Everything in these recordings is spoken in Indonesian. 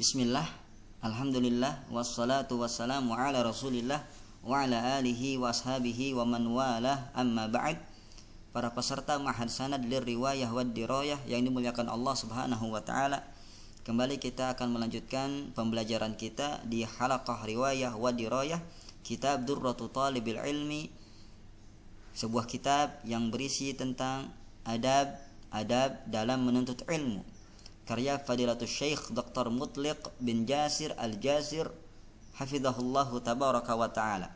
Bismillah, alhamdulillah, wassalatu wassalamu ala rasulillah wa ala alihi wa ashabihi wa man walah, amma ba'd. Para peserta Ma'had Sanad lir Riwayah wad Dirayah yang dimuliakan Allah Subhanahu wa taala, kembali kita akan melanjutkan pembelajaran kita di halaqah Riwayah wad Dirayah, kitab Durratu Talibil Ilmi, sebuah kitab yang berisi tentang adab dalam menuntut ilmu, karya Fadilatul Syekh Dr. Mutliq bin Jasir Al-Jasir hafizahullahu tabaraka wa ta'ala.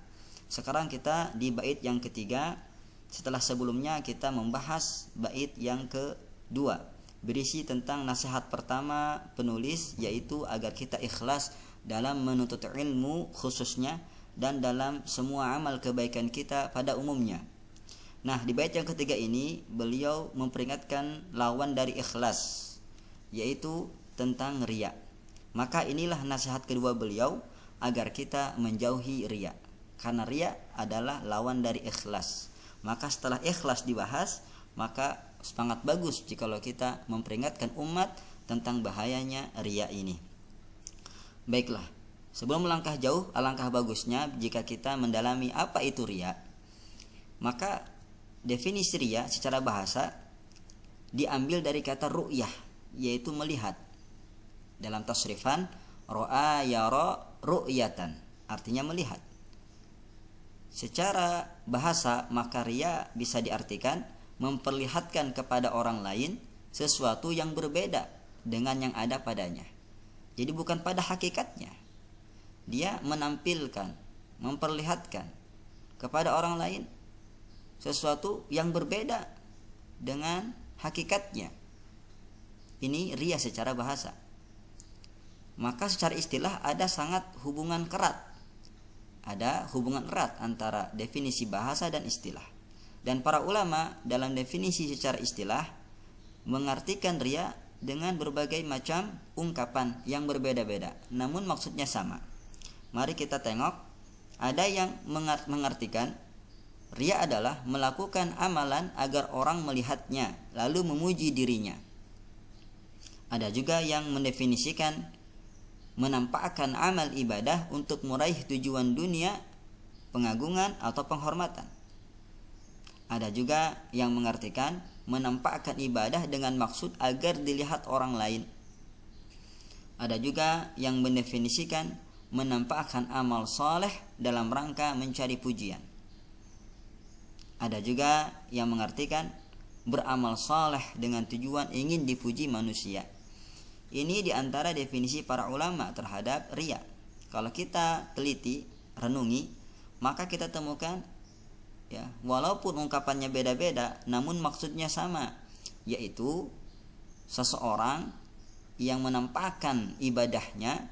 Sekarang kita di bait yang ketiga, setelah sebelumnya kita membahas bait yang kedua, berisi tentang nasihat pertama penulis, yaitu agar kita ikhlas dalam menuntut ilmu khususnya dan dalam semua amal kebaikan kita pada umumnya. Nah, di bait yang ketiga ini beliau memperingatkan lawan dari ikhlas, yaitu tentang riya. Maka inilah nasihat kedua beliau agar kita menjauhi riya, karena riya adalah lawan dari ikhlas. Maka setelah ikhlas dibahas, maka sangat bagus jikalau kita memperingatkan umat tentang bahayanya riya ini. Baiklah, sebelum melangkah jauh, alangkah bagusnya jika kita mendalami apa itu riya. Maka definisi riya secara bahasa diambil dari kata ru'yah, yaitu melihat. Dalam tasrifan ra'a yara ru'yatan, artinya melihat. Secara bahasa maka riya bisa diartikan memperlihatkan kepada orang lain sesuatu yang berbeda dengan yang ada padanya. Jadi bukan pada hakikatnya. Dia menampilkan, memperlihatkan kepada orang lain sesuatu yang berbeda dengan hakikatnya. Ini riya secara bahasa. Maka secara istilah ada sangat hubungan erat. Ada hubungan erat antara definisi bahasa dan istilah. Dan para ulama dalam definisi secara istilah mengartikan riya dengan berbagai macam ungkapan yang berbeda-beda, namun maksudnya sama. Mari kita tengok. Ada yang mengartikan riya adalah melakukan amalan agar orang melihatnya lalu memuji dirinya. Ada juga yang mendefinisikan menampakkan amal ibadah untuk meraih tujuan dunia, pengagungan atau penghormatan. Ada juga yang mengartikan menampakkan ibadah dengan maksud agar dilihat orang lain. Ada juga yang mendefinisikan menampakkan amal soleh dalam rangka mencari pujian. Ada juga yang mengartikan beramal soleh dengan tujuan ingin dipuji manusia. Ini diantara definisi para ulama terhadap riya. Kalau kita teliti, renungi, maka kita temukan ya, walaupun ungkapannya beda-beda namun maksudnya sama, yaitu seseorang yang menampakkan ibadahnya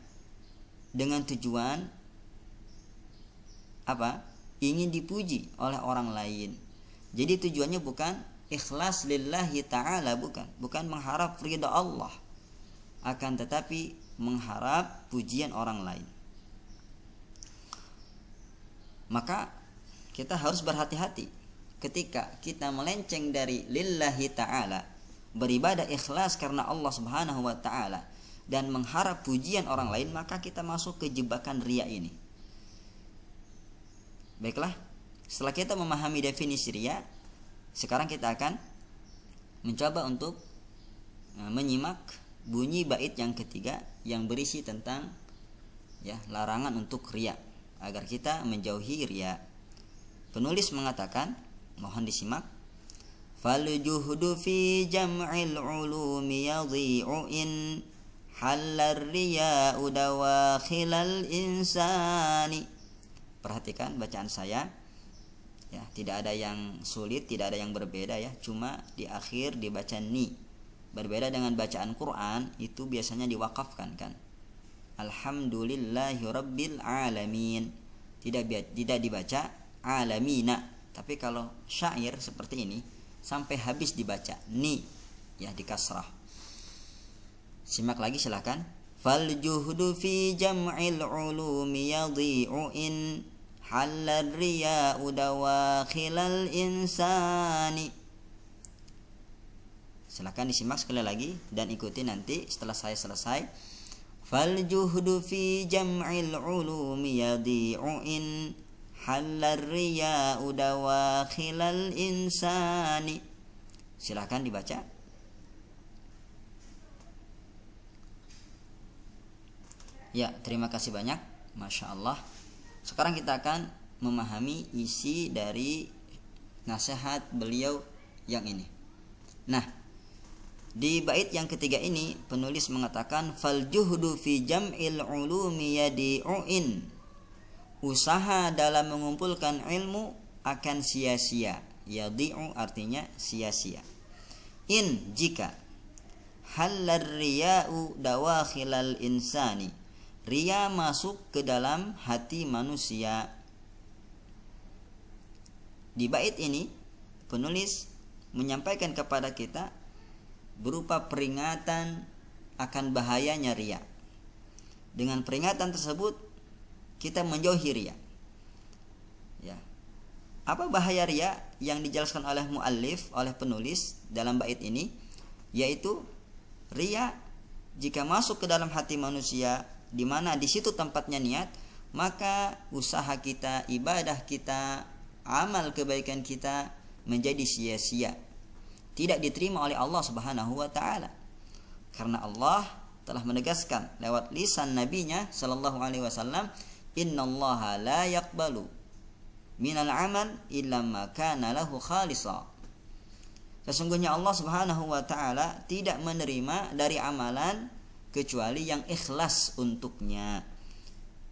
dengan tujuan apa? Ingin dipuji oleh orang lain. Jadi tujuannya bukan ikhlas lillahi ta'ala, bukan mengharap ridha Allah, akan tetapi mengharap pujian orang lain. Maka kita harus berhati-hati ketika kita melenceng dari lillahi ta'ala, beribadah ikhlas karena Allah Subhanahu wa ta'ala, dan mengharap pujian orang lain, maka kita masuk ke jebakan riya ini. Baiklah, setelah kita memahami definisi riya, sekarang kita akan mencoba untuk menyimak bunyi bait yang ketiga yang berisi tentang larangan untuk riya, agar kita menjauhi riya. Penulis mengatakan, mohon disimak. Fal juhdu fi jam'il ulumi yadhi'u in hallar riya'u dawakhilal insani. Perhatikan bacaan saya. Ya, tidak ada yang sulit, tidak ada yang berbeda ya, cuma di akhir dibaca ni. Berbeda dengan bacaan Quran, itu biasanya diwakafkan kan. Alhamdulillahi rabbil alamin. Tidak dibaca alamina. Tapi kalau syair seperti ini sampai habis dibaca ni, ya, di kasrah. Simak lagi silakan. Fal juhdu fi jam'il ulumi yadhi'u in halal riya'u dawakhilal insani. Silakan disimak sekali lagi dan ikuti nanti setelah saya selesai. fal juhdu fi jam'il ulumi yadi'u in halal riya'u dawakhilal insani. Silakan dibaca. Ya, terima kasih banyak. Masya Allah. Sekarang kita akan memahami isi dari nasihat beliau yang ini. Nah, di bait yang ketiga ini penulis mengatakan fal juhdu fi jam'il ulumi yadi'uin. Usaha dalam mengumpulkan ilmu akan sia-sia. Yadi'u artinya sia-sia. In jika halal riya'u dawakhilal insani. Riya masuk ke dalam hati manusia. Di bait ini penulis menyampaikan kepada kita berupa peringatan akan bahayanya riya. Dengan peringatan tersebut kita menjauhi riya. Ya. Apa bahaya riya yang dijelaskan oleh muallif, oleh penulis dalam bait ini? Yaitu riya jika masuk ke dalam hati manusia, di mana di situ tempatnya niat, maka usaha kita, ibadah kita, amal kebaikan kita menjadi sia-sia, tidak diterima oleh Allah Subhanahu wa taala. Karena Allah telah menegaskan lewat lisan nabinya sallallahu alaihi wasallam, innallaha la yaqbalu minal amal illa ma kana lahu khalisa. Sesungguhnya Allah Subhanahu wa taala tidak menerima dari amalan kecuali yang ikhlas untuknya.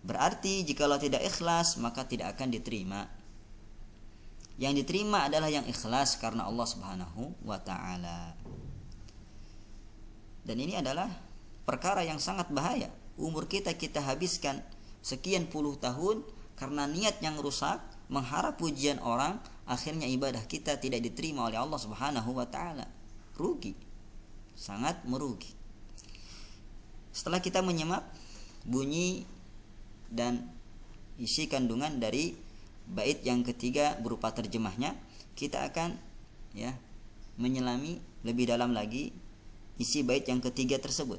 Berarti jikalau tidak ikhlas maka tidak akan diterima. Yang diterima adalah yang ikhlas karena Allah Subhanahu wa taala. Dan ini adalah perkara yang sangat bahaya. Umur kita habiskan sekian puluh tahun karena niat yang rusak, mengharap pujian orang, akhirnya ibadah kita tidak diterima oleh Allah Subhanahu wa taala. Rugi. Sangat merugi. Setelah kita menyimak bunyi dan isi kandungan dari bait yang ketiga berupa terjemahnya, kita akan menyelami lebih dalam lagi isi bait yang ketiga tersebut.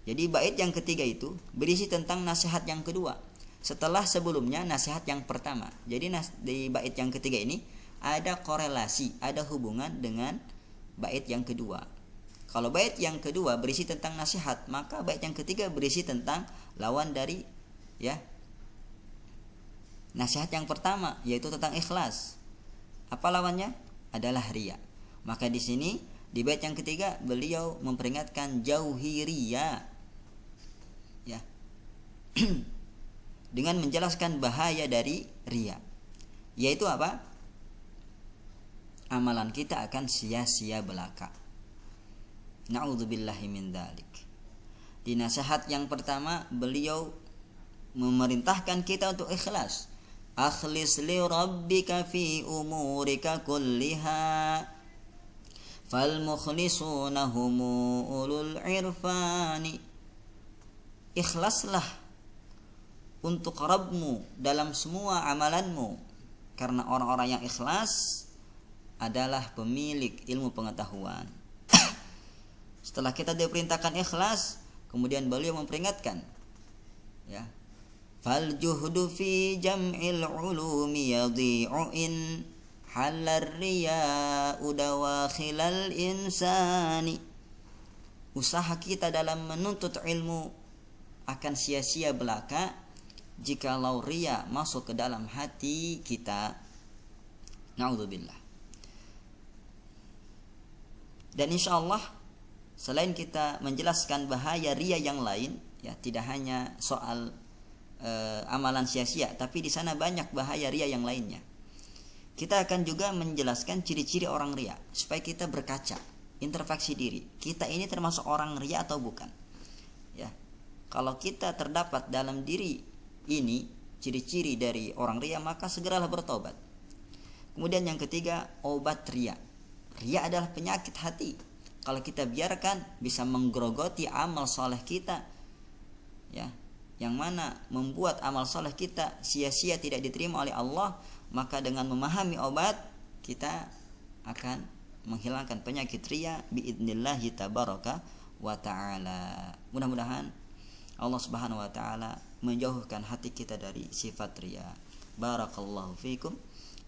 Jadi bait yang ketiga itu berisi tentang nasihat yang kedua setelah sebelumnya nasihat yang pertama. Jadi di bait yang ketiga ini ada korelasi, ada hubungan dengan bait yang kedua. Kalau bait yang kedua berisi tentang nasihat, maka bait yang ketiga berisi tentang lawan dari nasihat yang pertama, yaitu tentang ikhlas. Apa lawannya? Adalah riya. Maka di sini di bait yang ketiga beliau memperingatkan jauhi riya. Ya. Dengan menjelaskan bahaya dari riya. Yaitu apa? Amalan kita akan sia-sia belaka. Na'udzubillahi min dzalik. Di nasihat yang pertama beliau memerintahkan kita untuk ikhlas. Akhlis li rabbika fi umurika kulliha fal mukhlisuna humu ulul irfani. Ikhlaslah untuk Rabbmu dalam semua amalanmu, karena orang-orang yang ikhlas adalah pemilik ilmu pengetahuan. Setelah kita diperintahkan ikhlas, kemudian beliau memperingatkan, fal juhdu fi jam'il ulumi yadhi'u in halal riya'u dawakhilal insani. Usaha kita dalam menuntut ilmu akan sia-sia belaka jikalau riya masuk ke dalam hati kita. Na'udzubillah. Dan insyaallah selain kita menjelaskan bahaya riya yang lain, tidak hanya soal amalan sia-sia, tapi di sana banyak bahaya riya yang lainnya. Kita akan juga menjelaskan ciri-ciri orang riya supaya kita berkaca, introspeksi diri. Kita ini termasuk orang riya atau bukan? Kalau kita terdapat dalam diri ini ciri-ciri dari orang riya, maka segeralah bertobat. Kemudian yang ketiga, obat riya. Riya adalah penyakit hati. Kalau kita biarkan bisa menggerogoti amal soleh kita, yang mana membuat amal soleh kita sia-sia tidak diterima oleh Allah, maka dengan memahami obat kita akan menghilangkan penyakit riya biidnillahi tabaraka wa ta'ala. Mudah-mudahan Allah Subhanahu wa taala menjauhkan hati kita dari sifat riya. Barakallahu fikum,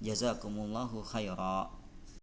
jazakumullahu khaira.